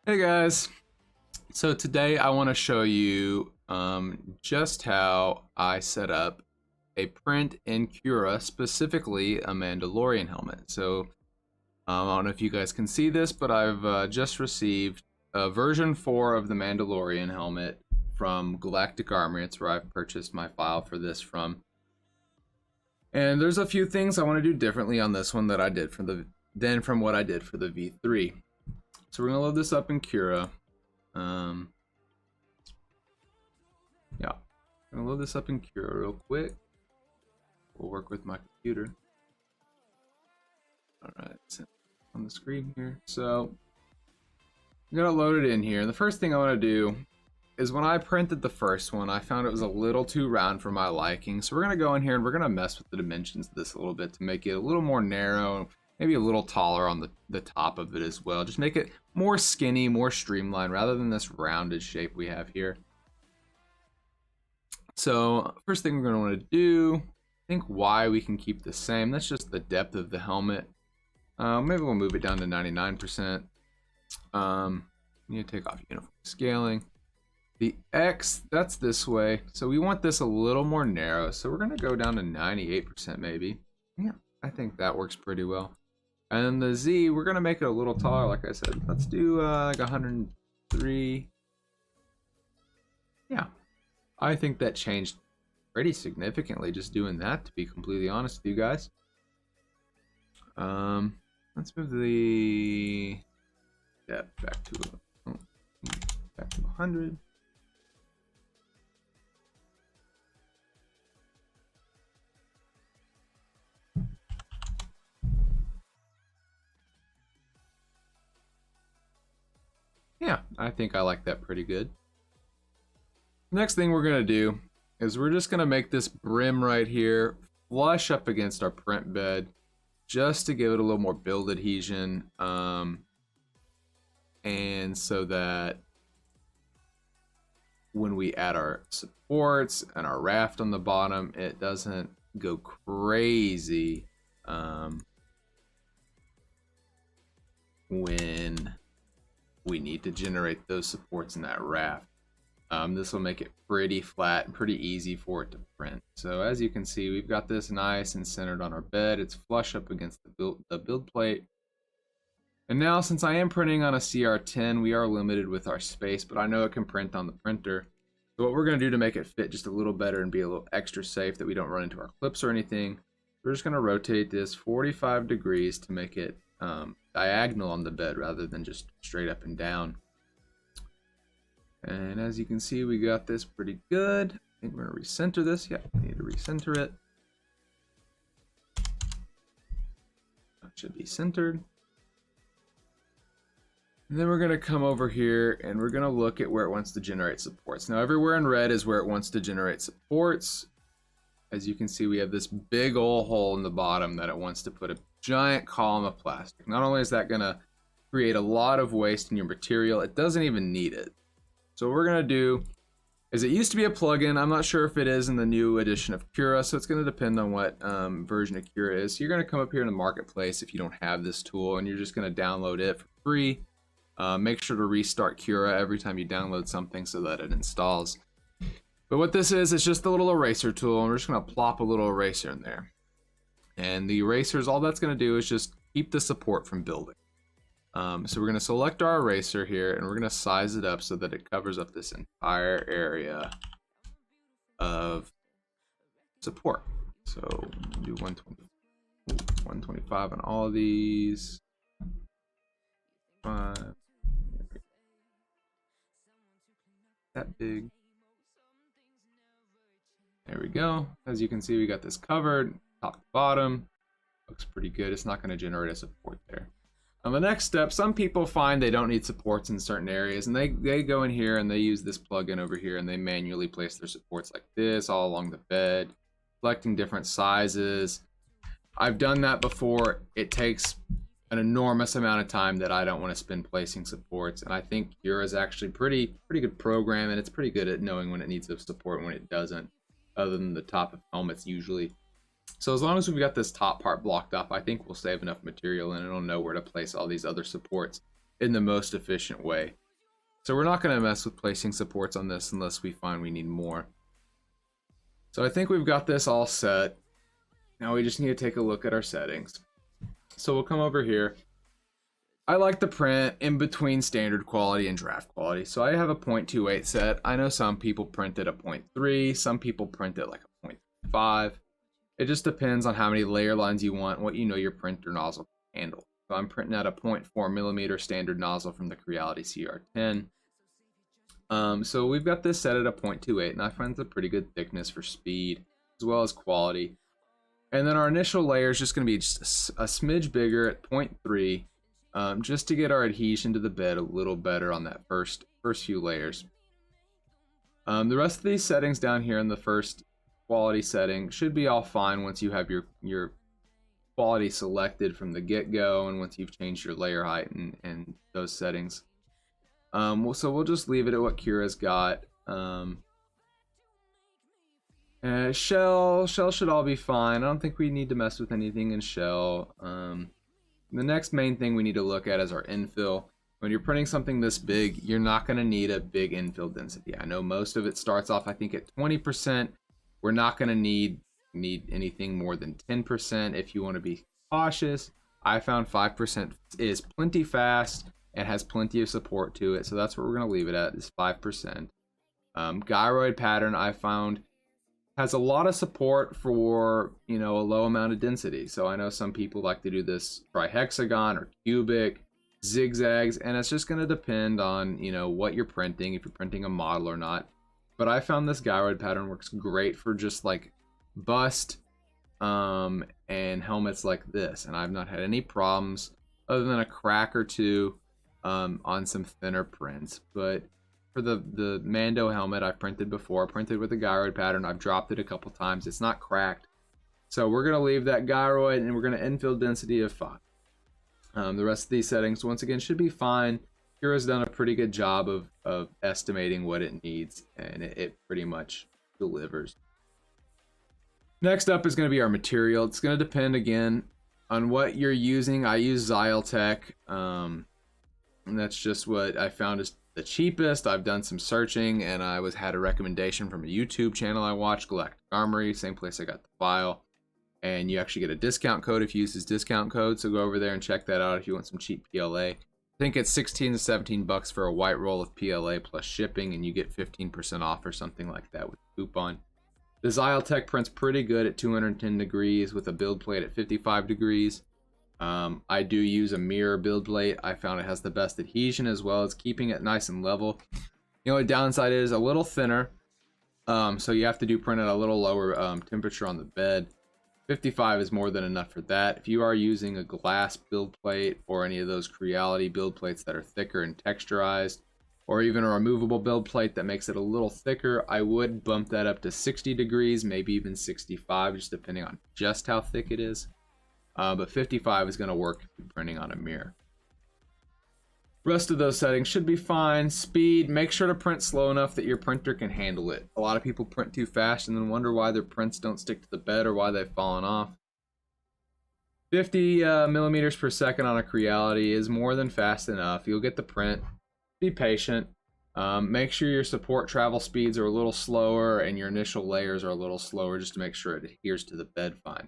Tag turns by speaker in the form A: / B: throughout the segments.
A: Hey guys, so today I want to show you just how I set up a print in Cura, specifically a Mandalorian helmet. So I don't know if you guys can see this, but I've just received version 4 of the Mandalorian helmet from Galactic Armory. It's where I've purchased my file for this from. And there's a few things I want to do differently on this one that I did from what I did for the V3. So we're gonna load this up in Cura. Yeah, I'm gonna load this up in Cura real quick. We'll work with my computer. All right, it's on the screen here. So I'm gonna load it in here. And the first thing I want to do is when I printed the first one, I found it was a little too round for my liking. So we're gonna go in here and we're gonna mess with the dimensions of this a little bit to make it a little more narrow, maybe a little taller on the top of it as well. Just make it more skinny, more streamlined, rather than this rounded shape we have here. So first thing we're going to want to do, think why we can keep the same. That's just the depth of the helmet. Maybe we'll move it down to 99%. Need to take off uniform scaling. The X, that's this way. So we want this a little more narrow. So we're going to go down to 98% maybe. Yeah, I think that works pretty well. And then the Z, we're going to make it a little taller, like I said. Let's do like 103. Yeah, I think that changed pretty significantly just doing that, to be completely honest with you guys. Let's move the depth back to 100. Yeah, I think I like that pretty good. Next thing we're gonna do is we're just gonna make this brim right here flush up against our print bed, just to give it a little more build adhesion, and so that when we add our supports and our raft on the bottom, it doesn't go crazy when we need to generate those supports in that raft. This will make it pretty flat and pretty easy for it to print. So as you can see, we've got this nice and centered on our bed. It's flush up against the build plate. And now, since I am printing on a CR10, we are limited with our space, but I know it can print on the printer. So what we're going to do to make it fit just a little better and be a little extra safe that we don't run into our clips or anything, we're just going to rotate this 45 degrees to make it diagonal on the bed rather than just straight up and down. And as you can see, we got this pretty good. I think we're going to recenter this. Yeah, we need to recenter it. That should be centered. And then we're going to come over here and we're going to look at where it wants to generate supports. Now, everywhere in red is where it wants to generate supports. As you can see, we have this big old hole in the bottom that it wants to put a giant column of plastic. Not only is that going to create a lot of waste in your material, it doesn't even need it. So what we're going to do is, it used to be a plugin. I'm not sure if it is in the new edition of Cura, so it's going to depend on what version of Cura is. So you're going to come up here in the marketplace if you don't have this tool, and you're just going to download it for free. Make sure to restart Cura every time you download something so that it installs. But what this is, it's just a little eraser tool, and we're just going to plop a little eraser in there. And the erasers, all that's going to do is just keep the support from building. So we're going to select our eraser here, and we're going to size it up so that it covers up this entire area of support. So do 125 on all of these. 5. That big. There we go. As you can see, we got this covered top to bottom. Looks pretty good. It's not going to generate a support there. On the next step, some people find they don't need supports in certain areas, and they go in here and they use this plugin over here, and they manually place their supports like this all along the bed, selecting different sizes. I've done that before. It takes an enormous amount of time that I don't want to spend placing supports, and I think Cura is actually pretty good program, and it's pretty good at knowing when it needs the support and when it doesn't, other than the top of helmets usually. So as long as we've got this top part blocked off, I think we'll save enough material, and it'll know where to place all these other supports. in the most efficient way. So we're not going to mess with placing supports on this unless we find we need more. So I think we've got this all set. Now we just need to take a look at our settings. So we'll come over here. I like the print in between standard quality and draft quality. So I have a 0.28 set. I know some people print it at 0.3. Some people print it like a 0.5. It just depends on how many layer lines you want, what you know your printer nozzle can handle. So I'm printing out a 0.4 millimeter standard nozzle from the Creality CR10. So we've got this set at a 0.28, and I find it's a pretty good thickness for speed as well as quality. And then our initial layer is just going to be just a smidge bigger at 0.3. Just to get our adhesion to the bed a little better on that first few layers. The rest of these settings down here in the first quality setting should be all fine once you have your quality selected from the get-go and once you've changed your layer height and those settings. So we'll just leave it at what Cura's got. Shell should all be fine. I don't think we need to mess with anything in shell. The next main thing we need to look at is our infill. When you're printing something this big, you're not going to need a big infill density. I know most of it starts off, I think, at 20%. We're not going to need anything more than 10% if you want to be cautious. I found 5% is plenty fast and has plenty of support to it, so that's what we're going to leave it at, is 5%. Gyroid pattern, I found, has a lot of support for, a low amount of density. So I know some people like to do this trihexagon or cubic, zigzags, and it's just going to depend on, what you're printing, if you're printing a model or not. But I found this gyroid pattern works great for just like bust and helmets like this. And I've not had any problems other than a crack or two on some thinner prints. But for the Mando helmet I've printed before, printed with a gyroid pattern. I've dropped it a couple times. It's not cracked. So we're going to leave that gyroid and we're going to infill density of 5. The rest of these settings, once again, should be fine. Cura's done a pretty good job of estimating what it needs, and it pretty much delivers. Next up is going to be our material. It's going to depend, again, on what you're using. I use Zyletech, and that's just what I found is the cheapest. I've done some searching, and I had a recommendation from a YouTube channel I watched, Galactic Armory, same place I got the file. And you actually get a discount code if you use his discount code, so go over there and check that out if you want some cheap PLA. I think it's 16 to 17 bucks for a white roll of PLA plus shipping, and you get 15% off or something like that with a coupon. The Zyletech print's pretty good at 210 degrees with a build plate at 55 degrees. I do use a mirror build plate. I found it has the best adhesion as well as keeping it nice and level. The only downside is a little thinner, so you have to do print at a little lower temperature on the bed. 55 is more than enough for that. If you are using a glass build plate or any of those Creality build plates that are thicker and texturized, or even a removable build plate that makes it a little thicker, I would bump that up to 60 degrees, maybe even 65, just depending on just how thick it is. But 55 is going to work if you're printing on a mirror. Rest of those settings should be fine. Speed, make sure to print slow enough that your printer can handle it. A lot of people print too fast and then wonder why their prints don't stick to the bed or why they've fallen off. 50 millimeters per second on a Creality is more than fast enough. You'll get the print. Be patient. Make sure your support travel speeds are a little slower and your initial layers are a little slower just to make sure it adheres to the bed fine.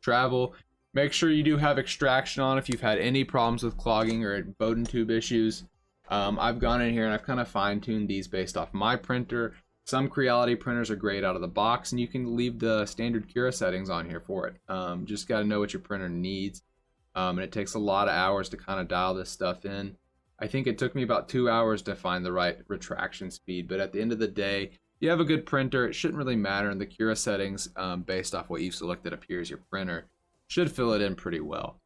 A: Travel. Make sure you do have extraction on if you've had any problems with clogging or Bowden tube issues. I've gone in here and I've kind of fine-tuned these based off my printer. Some Creality printers are great out of the box, and you can leave the standard Cura settings on here for it. Just got to know what your printer needs. And it takes a lot of hours to kind of dial this stuff in. I think it took me about 2 hours to find the right retraction speed, but at the end of the day, if you have a good printer, it shouldn't really matter, and the Cura settings, based off what you've selected up here as your printer, should fill it in pretty well.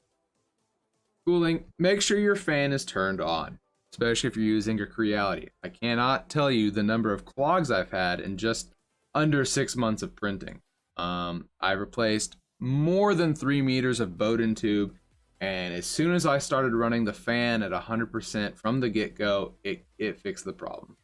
A: Cooling, make sure your fan is turned on, especially if you're using a Creality. I cannot tell you the number of clogs I've had in just under 6 months of printing. I replaced more than 3 meters of Bowden tube, and as soon as I started running the fan at 100% from the get-go, it fixed the problem.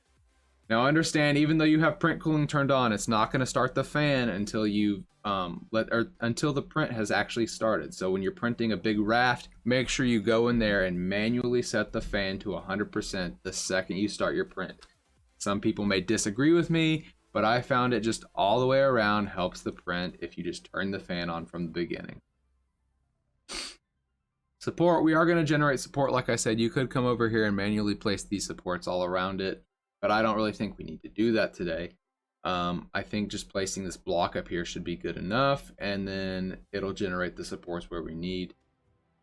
A: Now understand, even though you have print cooling turned on, it's not going to start the fan until you until the print has actually started. So when you're printing a big raft, make sure you go in there and manually set the fan to 100% the second you start your print. Some people may disagree with me, but I found it just all the way around helps the print if you just turn the fan on from the beginning. Support, we are going to generate support. Like I said, you could come over here and manually place these supports all around it, but I don't really think we need to do that today. I think just placing this block up here should be good enough, and then it'll generate the supports where we need.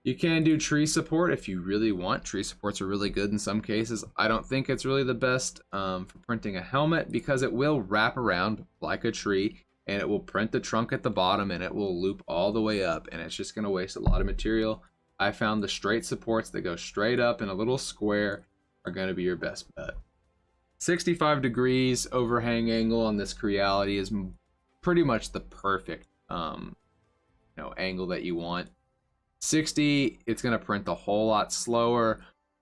A: You can do tree support if you really want. Tree supports are really good in some cases. I don't think it's really the best for printing a helmet because it will wrap around like a tree and it will print the trunk at the bottom and it will loop all the way up, and it's just going to waste a lot of material. I found the straight supports that go straight up in a little square are going to be your best bet. 65 degrees overhang angle on this Creality is pretty much the perfect angle that you want. 60, it's going to print a whole lot slower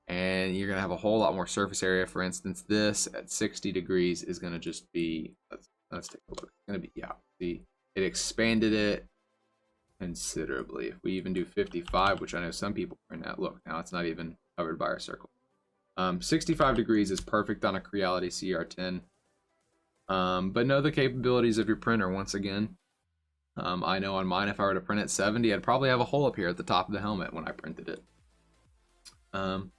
A: and you're going to have a whole lot more surface area. For instance, this at 60 degrees is going to just be, let's take a look. It's going to be, yeah, see, it expanded it considerably. If we even do 55, which I know some people print at, look, now it's not even covered by our circle. 65 degrees is perfect on a Creality CR10. But know the capabilities of your printer once again. I know on mine, if I were to print at 70, I'd probably have a hole up here at the top of the helmet when I printed it. I'm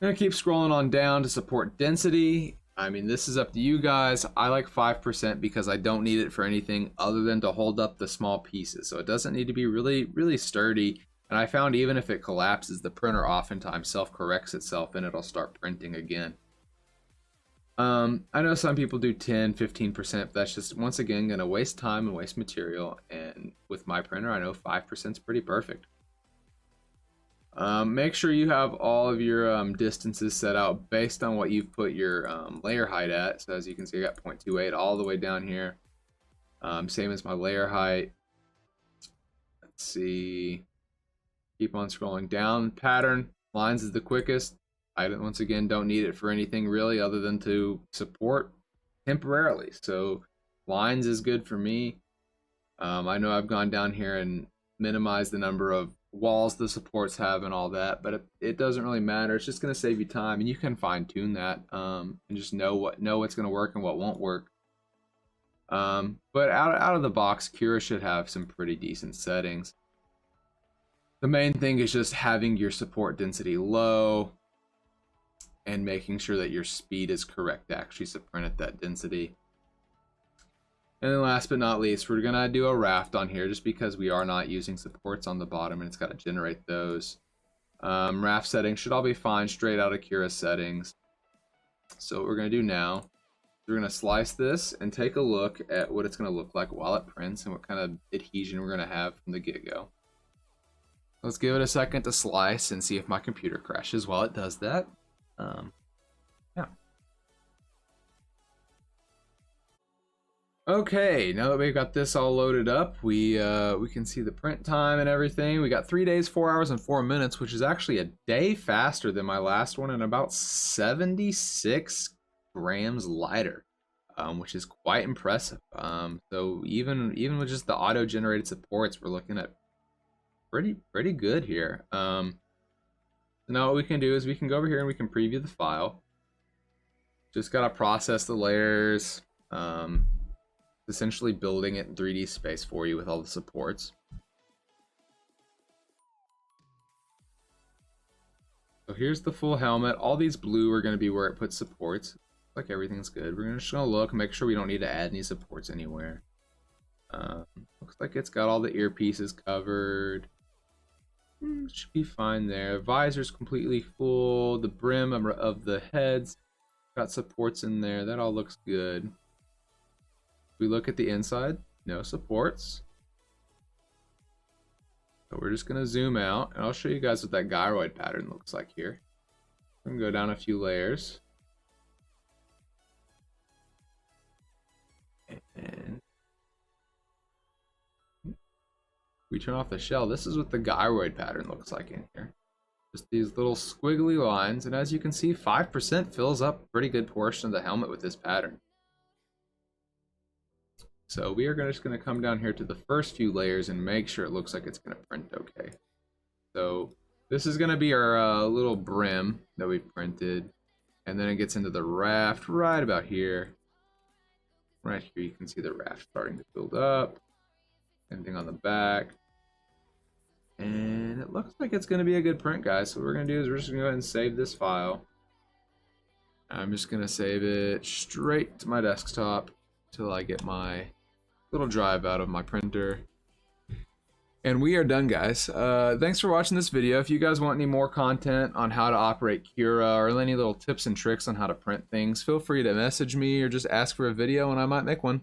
A: gonna keep scrolling on down to support density. I mean, this is up to you guys. I like 5% because I don't need it for anything other than to hold up the small pieces. So it doesn't need to be really, really sturdy. And I found even if it collapses, the printer oftentimes self-corrects itself and it'll start printing again. I know some people do 10, 15%, but that's just, once again, going to waste time and waste material. And with my printer, I know 5% is pretty perfect. Make sure you have all of your distances set out based on what you've put your layer height at. So as you can see, I got 0.28 all the way down here. Same as my layer height. Let's see. Keep on scrolling down. Pattern lines is the quickest. I once again don't need it for anything really other than to support temporarily. So lines is good for me. I know I've gone down here and minimized the number of walls the supports have and all that, but it doesn't really matter. It's just going to save you time, and you can fine tune that and just know what's going to work and what won't work. But out of the box, Cura should have some pretty decent settings. The main thing is just having your support density low and making sure that your speed is correct to actually print at that density. And then last but not least, we're gonna do a raft on here just because we are not using supports on the bottom and it's got to generate those. Raft settings should all be fine straight out of Cura settings. So what we're gonna do now, we're gonna slice this and take a look at what it's gonna look like while it prints and what kind of adhesion we're gonna have from the get-go. Let's give it a second to slice and see if my computer crashes while it does that. Yeah. Okay, now that we've got this all loaded up, we can see the print time and everything. We got 3 days, 4 hours, and 4 minutes, which is actually a day faster than my last one and about 76 grams lighter, which is quite impressive. So even with just the auto-generated supports, we're looking at pretty good here. Now what we can do is we can go over here and we can preview the file. Just gotta process the layers. Essentially building it in 3D space for you with all the supports. So here's the full helmet. All these blue are going to be where it puts supports. Like everything's good. We're just going to look, make sure we don't need to add any supports anywhere. Looks like it's got all the earpieces covered. Should be fine there. Visor's completely full. The brim of the heads got supports in there. That all looks good. We look at the inside, no supports. So we're just gonna zoom out and I'll show you guys what that gyroid pattern looks like here. I'm gonna go down a few layers. And we turn off the shell. This is what the gyroid pattern looks like in here. Just these little squiggly lines, and as you can see, 5% fills up a pretty good portion of the helmet with this pattern. So we are just going to come down here to the first few layers and make sure it looks like it's going to print okay. So this is going to be our little brim that we printed, and then it gets into the raft right about here. Right here you can see the raft starting to build up. Same thing on the back. And it looks like it's going to be a good print, guys. So what we're going to do is we're just going to go ahead and save this file. I'm just going to save it straight to my desktop until I get my little drive out of my printer. And we are done, guys. Thanks for watching this video. If you guys want any more content on how to operate Cura or any little tips and tricks on how to print things, feel free to message me or just ask for a video and I might make one.